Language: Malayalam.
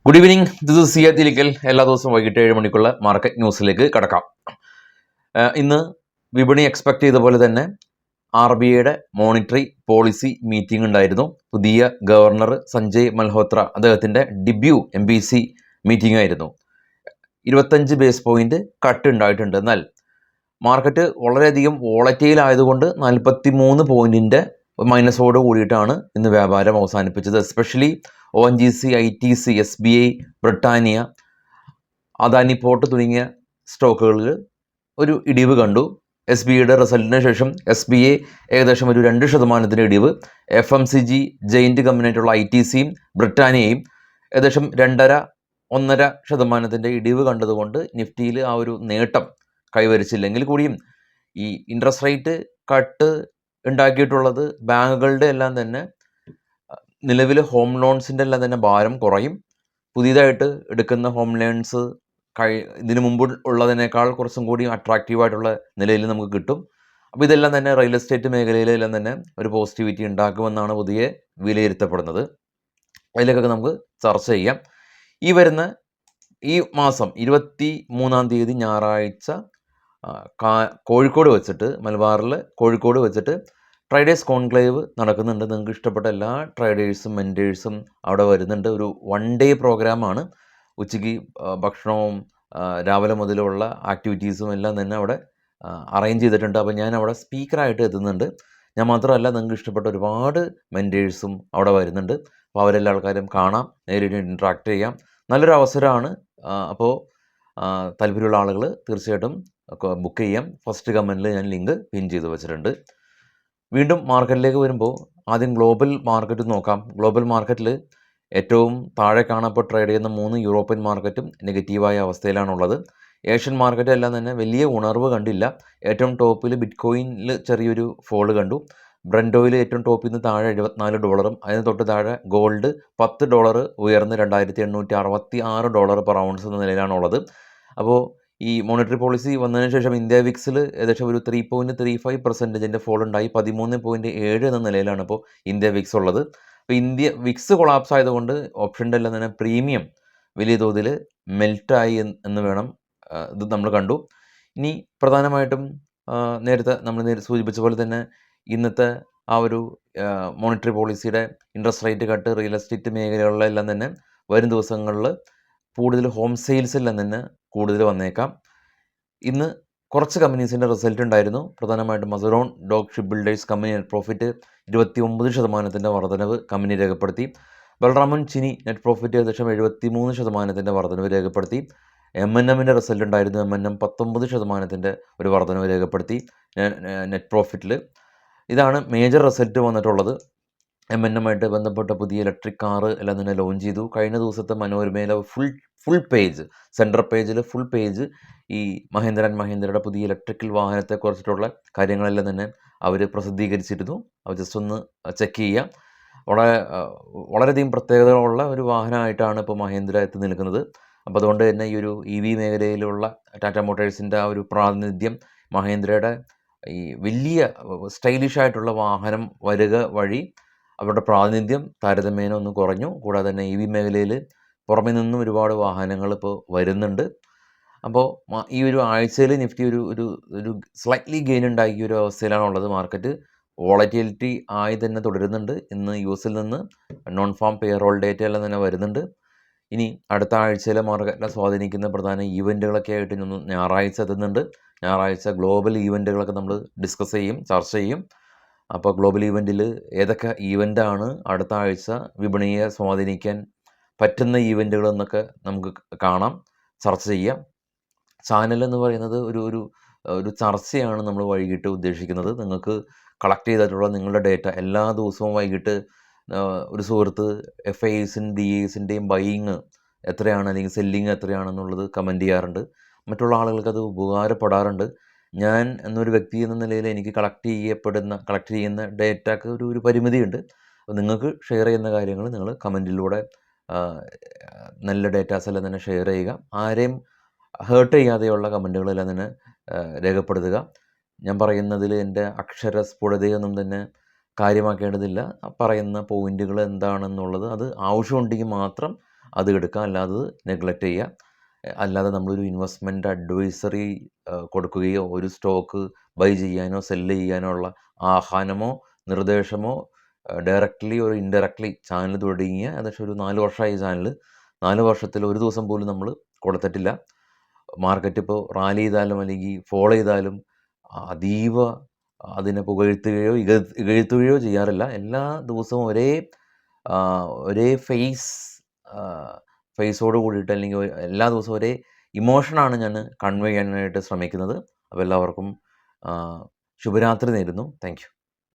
Good evening, this is Siyad Ilikkal. എല്ലാ ദിവസവും വൈകിട്ട് 7 മണിക്കുള്ള മാർക്കറ്റ് ന്യൂസിലേക്ക് കടക്കാം. ഇന്ന് വിപണി എക്സ്പെക്ട് ചെയ്ത പോലെ തന്നെ RBIയുടെ മോണിറ്ററി പോളിസി മീറ്റിംഗ് ഉണ്ടായിരുന്നു. പുതിയ ഗവർണർ സഞ്ജയ് മൽഹോത്ര അദ്ദേഹത്തിൻ്റെ ഡെബ്യൂ MPC മീറ്റിംഗ് ആയിരുന്നു. 25 ബേസ് പോയിന്റ് കട്ട് ഉണ്ടായിട്ടുണ്ട്. എന്നാൽ മാർക്കറ്റ് വളരെയധികം വോളറ്റൈൽ ആയതുകൊണ്ട് 43 പോയിന്റിൻ്റെ മൈനസോട് കൂടിയിട്ടാണ് ഇന്ന് വ്യാപാരം അവസാനിപ്പിച്ചത്. Especially ONGC, ITC, SBI, Britannia, Adani port തുടങ്ങിയ സ്റ്റോക്കുകളിൽ ഒരു ഇടിവ് കണ്ടു. SBIയുടെ റിസൾട്ടിന് ശേഷം SBI ഏകദേശം ഒരു 2% ഇടിവ്, FMCG ജെയിൻറ്റ് കമ്പനിയായിട്ടുള്ള ITCയും ബ്രിട്ടാനിയയും ഏകദേശം 2.5-1.5% ഇടിവ് കണ്ടതുകൊണ്ട് നിഫ്റ്റിയിൽ ആ ഒരു നേട്ടം കൈവരിച്ചില്ലെങ്കിൽ കൂടിയും ഈ ഇൻട്രസ്റ്റ് റേറ്റ് കട്ട് ഉണ്ടാക്കിയിട്ടുള്ളത് ബാങ്കുകളുടെ എല്ലാം തന്നെ നിലവിൽ ഹോം ലോൺസിൻ്റെ എല്ലാം തന്നെ ഭാരം കുറയും. പുതിയതായിട്ട് എടുക്കുന്ന ഹോം ലോൺസ് ഇതിനു മുമ്പ് ഉള്ളതിനേക്കാൾ കുറച്ചും കൂടി അട്രാക്റ്റീവായിട്ടുള്ള നിലയിൽ നമുക്ക് കിട്ടും. അപ്പോൾ ഇതെല്ലാം തന്നെ റിയൽ എസ്റ്റേറ്റ് മേഖലയിലെല്ലാം തന്നെ ഒരു പോസിറ്റിവിറ്റി ഉണ്ടാക്കുമെന്നാണ് പുതിയ വിലയിരുത്തപ്പെടുന്നത്. അതിലേക്കൊക്കെ നമുക്ക് ചർച്ച ചെയ്യാം. ഈ വരുന്ന ഈ മാസം 23-ാം തീയതി ഞായറാഴ്ച കോഴിക്കോട് വെച്ചിട്ട്, മലബാറിൽ കോഴിക്കോട് വെച്ചിട്ട് ട്രേഡേഴ്സ് കോൺക്ലേവ് നടക്കുന്നുണ്ട്. നിങ്ങൾക്ക് ഇഷ്ടപ്പെട്ട എല്ലാ ട്രേഡേഴ്സും മെൻറ്റേഴ്സും അവിടെ വരുന്നുണ്ട്. ഒരു 1 ഡേ പ്രോഗ്രാമാണ്. ഉച്ചയ്ക്ക് ഭക്ഷണവും രാവിലെ മുതലുള്ള ആക്ടിവിറ്റീസും എല്ലാം തന്നെ അവിടെ അറേഞ്ച് ചെയ്തിട്ടുണ്ട്. അപ്പോൾ ഞാൻ അവിടെ സ്പീക്കറായിട്ട് എത്തുന്നുണ്ട്. ഞാൻ മാത്രമല്ല, നിങ്ങൾക്ക് ഇഷ്ടപ്പെട്ട ഒരുപാട് മെൻറ്റേഴ്സും അവിടെ വരുന്നുണ്ട്. അപ്പോൾ അവരെല്ലാ ആൾക്കാരും കാണാം, നേരിട്ട് ഇൻട്രാക്ട് ചെയ്യാം. നല്ലൊരു അവസരമാണ്. അപ്പോൾ താല്പര്യമുള്ള ആളുകൾ തീർച്ചയായിട്ടും ബുക്ക് ചെയ്യാം. ഫസ്റ്റ് കമൻറ്റിൽ ഞാൻ ലിങ്ക് പിൻ ചെയ്ത് വെച്ചിട്ടുണ്ട്. വീണ്ടും മാർക്കറ്റിലേക്ക് വരുമ്പോൾ ആദ്യം ഗ്ലോബൽ മാർക്കറ്റ് നോക്കാം. ഗ്ലോബൽ മാർക്കറ്റിൽ ഏറ്റവും താഴെ കാണപ്പോൾ ട്രേഡ് ചെയ്യുന്ന 3 യൂറോപ്യൻ മാർക്കറ്റും നെഗറ്റീവായ അവസ്ഥയിലാണുള്ളത്. ഏഷ്യൻ മാർക്കറ്റ് എല്ലാം തന്നെ വലിയ ഉണർവ് കണ്ടില്ല. ഏറ്റവും ടോപ്പിൽ ബിറ്റ്കോയിനിൽ ചെറിയൊരു ഫോള് കണ്ടു. ബ്രന്റ് ഓയിൽ ഏറ്റവും ടോപ്പിൽ നിന്ന് താഴെ $74, അതിന് തൊട്ട് താഴെ ഗോൾഡ് $10 ഉയർന്ന് $2,866 പെർ ഔൺസ് എന്ന നിലയിലാണുള്ളത്. അപ്പോൾ ഈ മോണിറ്ററി പോളിസി വന്നതിന് ശേഷം ഇന്ത്യ വിക്സിൽ ഏകദേശം ഒരു 3.35% ഫോൾ ഉണ്ടായി. 13.7 എന്ന നിലയിലാണ് ഇപ്പോൾ ഇന്ത്യ വിക്സ് ഉള്ളത്. അപ്പോൾ ഇന്ത്യ വിക്സ് കൊളാപ്സ് ആയതുകൊണ്ട് ഓപ്ഷൻ്റെ എല്ലാം തന്നെ പ്രീമിയം വലിയ തോതിൽ മെൽറ്റായി എന്ന് വേണം, ഇത് നമ്മൾ കണ്ടു. ഇനി പ്രധാനമായിട്ടും നേരത്തെ നമ്മൾ സൂചിപ്പിച്ച പോലെ തന്നെ ഇന്നത്തെ ആ ഒരു മോണിറ്ററി പോളിസിയുടെ interest rate cut real estate മേഖലകളിലെല്ലാം തന്നെ വരും ദിവസങ്ങളിൽ കൂടുതൽ ഹോം സെയിൽസെല്ലാം തന്നെ കൂടുതൽ വന്നേക്കാം. ഇന്ന് കുറച്ച് കമ്പനീസിൻ്റെ റിസൾട്ട് ഉണ്ടായിരുന്നു. പ്രധാനമായിട്ടും Mazagon dock shipbuilders company net profit 29% വർധനവ് കമ്പനി രേഖപ്പെടുത്തി. ബൽറാമൻ ചിനി നെറ്റ് പ്രോഫിറ്റ് ഏകദേശം 73% വർധനവ് രേഖപ്പെടുത്തി. M&Mൻ്റെ റിസൾട്ട് ഉണ്ടായിരുന്നു. M&M 19% ഒരു വർധനവ് രേഖപ്പെടുത്തി നെറ്റ് പ്രോഫിറ്റിൽ. ഇതാണ് മേജർ റിസൾട്ട് വന്നിട്ടുള്ളത്. M&M ആയിട്ട് ബന്ധപ്പെട്ട പുതിയ ഇലക്ട്രിക് കാറ് എല്ലാം തന്നെ ലോഞ്ച് ചെയ്തു. കഴിഞ്ഞ ദിവസത്തെ മനോരമയിലെ ഫുൾ പേജ്, സെൻട്രൽ പേജിൽ ഫുൾ പേജ് ഈ മഹീന്ദ്ര ആൻഡ് മഹീന്ദ്രയുടെ പുതിയ ഇലക്ട്രിക്കൽ വാഹനത്തെക്കുറിച്ചിട്ടുള്ള കാര്യങ്ങളെല്ലാം തന്നെ അവർ പ്രസിദ്ധീകരിച്ചിരുന്നു. അത് ജസ്റ്റ് ഒന്ന് ചെക്ക് ചെയ്യാം. വളരെയധികം പ്രത്യേകതകളുള്ള ഒരു വാഹനമായിട്ടാണ് ഇപ്പോൾ മഹീന്ദ്ര എത്തി നിൽക്കുന്നത്. അപ്പോൾ അതുകൊണ്ട് തന്നെ ഈ ഒരു EV മേഖലയിലുള്ള ടാറ്റ മോട്ടോഴ്സിൻ്റെ ആ ഒരു പ്രാതിനിധ്യം, മഹീന്ദ്രയുടെ ഈ വലിയ സ്റ്റൈലിഷ് ആയിട്ടുള്ള വാഹനം വരിക വഴി അവരുടെ പ്രാതിനിധ്യം താരതമ്യേന ഒന്ന് കുറഞ്ഞു. കൂടാതെ തന്നെ EV മേഖലയിൽ പുറമെ നിന്നും ഒരുപാട് വാഹനങ്ങൾ ഇപ്പോൾ വരുന്നുണ്ട്. അപ്പോൾ ഈ ഒരു ആഴ്ചയിൽ നിഫ്റ്റി ഒരു സ്ലൈറ്റ്ലി ഗെയിൻ ഉണ്ടാക്കിയ ഒരു അവസ്ഥയിലാണുള്ളത്. മാർക്കറ്റ് വോളറ്റിലിറ്റി ആയി തന്നെ തുടരുന്നുണ്ട്. ഇന്ന് US നിന്ന് നോൺ ഫാം പേറോൾ ഡേറ്റ എല്ലാം തന്നെ വരുന്നുണ്ട്. ഇനി അടുത്ത ആഴ്ചയിലെ മാർക്കറ്റിനെ സ്വാധീനിക്കുന്ന പ്രധാന ഈവൻറ്റുകളൊക്കെ ആയിട്ട് ഇന്ന് ഞായറാഴ്ച എത്തുന്നുണ്ട്. ഞായറാഴ്ച ഗ്ലോബൽ ഈവൻറ്റുകളൊക്കെ നമ്മൾ ഡിസ്കസ് ചെയ്യും, ചർച്ച ചെയ്യും. അപ്പോൾ ഗ്ലോബൽ ഈവൻറ്റിൽ ഏതൊക്കെ ഈവൻ്റാണ് അടുത്ത ആഴ്ച വിപണിയെ സ്വാധീനിക്കാൻ പറ്റുന്ന ഈവൻറ്റുകൾ എന്നൊക്കെ നമുക്ക് കാണാം, ചർച്ച ചെയ്യാം. ചാനൽ എന്ന് പറയുന്നത് ഒരു ചർച്ചയാണ് നമ്മൾ വൈകിട്ട് ഉദ്ദേശിക്കുന്നത്. നിങ്ങൾക്ക് കളക്ട് ചെയ്തിട്ടുള്ള നിങ്ങളുടെ ഡേറ്റ എല്ലാ ദിവസവും വൈകിട്ട് ഒരു സുഹൃത്ത് FISൻ്റെയും DASൻ്റെയും ബൈയിങ് എത്രയാണ് അല്ലെങ്കിൽ സെല്ലിങ് എത്രയാണെന്നുള്ളത് കമൻറ്റ് ചെയ്യാറുണ്ട്. മറ്റുള്ള ആളുകൾക്ക് അത് ഉപകാരപ്പെടാറുണ്ട്. ഞാൻ എന്നൊരു വ്യക്തി എന്ന നിലയിൽ എനിക്ക് കളക്ട് ചെയ്യുന്ന ഡേറ്റക്ക് ഒരു പരിമിതിയുണ്ട്. അപ്പോൾ നിങ്ങൾക്ക് ഷെയർ ചെയ്യുന്ന കാര്യങ്ങൾ നിങ്ങൾ കമൻറ്റിലൂടെ നല്ല ഡേറ്റാസ് എല്ലാം തന്നെ ഷെയർ ചെയ്യുക. ആരെയും ഹേർട്ട് ചെയ്യാതെയുള്ള കമൻറ്റുകളെല്ലാം തന്നെ രേഖപ്പെടുത്തുക. ഞാൻ പറയുന്നതിൽ എൻ്റെ അക്ഷരസ്ഫുടതയൊന്നും തന്നെ കാര്യമാക്കേണ്ടതില്ല. പറയുന്ന പോയിൻറ്റുകൾ എന്താണെന്നുള്ളത് അത് ആവശ്യമുണ്ടെങ്കിൽ മാത്രം അത് എടുക്കുക, അല്ലാതെ നെഗ്ലക്റ്റ് ചെയ്യുക. അല്ലാതെ നമ്മളൊരു ഇൻവെസ്റ്റ്മെൻറ്റ് അഡ്വൈസറി കൊടുക്കുകയോ ഒരു സ്റ്റോക്ക് ബൈ ചെയ്യാനോ സെല്ല് ചെയ്യാനോ ഉള്ള ആഹ്വാനമോ നിർദ്ദേശമോ ഡയറക്റ്റ്ലി ഒരു ഇൻഡയറക്റ്റ്ലി ചാനൽ തുടങ്ങിയ ഏകദേശം ഒരു 4 വർഷമായി ചാനൽ. 4 വർഷത്തിൽ ഒരു ദിവസം പോലും നമ്മൾ കൊടുത്തിട്ടില്ല. മാർക്കറ്റ് ഇപ്പോൾ റാലി ചെയ്താലും അല്ലെങ്കിൽ ഫോളോ ചെയ്താലും അതീവ അതിനെ പുകഴ്ത്തുകയോ ഇകഴ്ത്തുകയോ ചെയ്യാറില്ല. എല്ലാ ദിവസവും ഒരേ ഫേസോട് കൂടിയിട്ട്, അല്ലെങ്കിൽ എല്ലാ ദിവസവും ഒരേ ഇമോഷനാണ് ഞാൻ കൺവേ ചെയ്യാനായിട്ട് ശ്രമിക്കുന്നത്. അപ്പോൾ എല്ലാവർക്കും ശുഭരാത്രി നേരുന്നു. Thank you.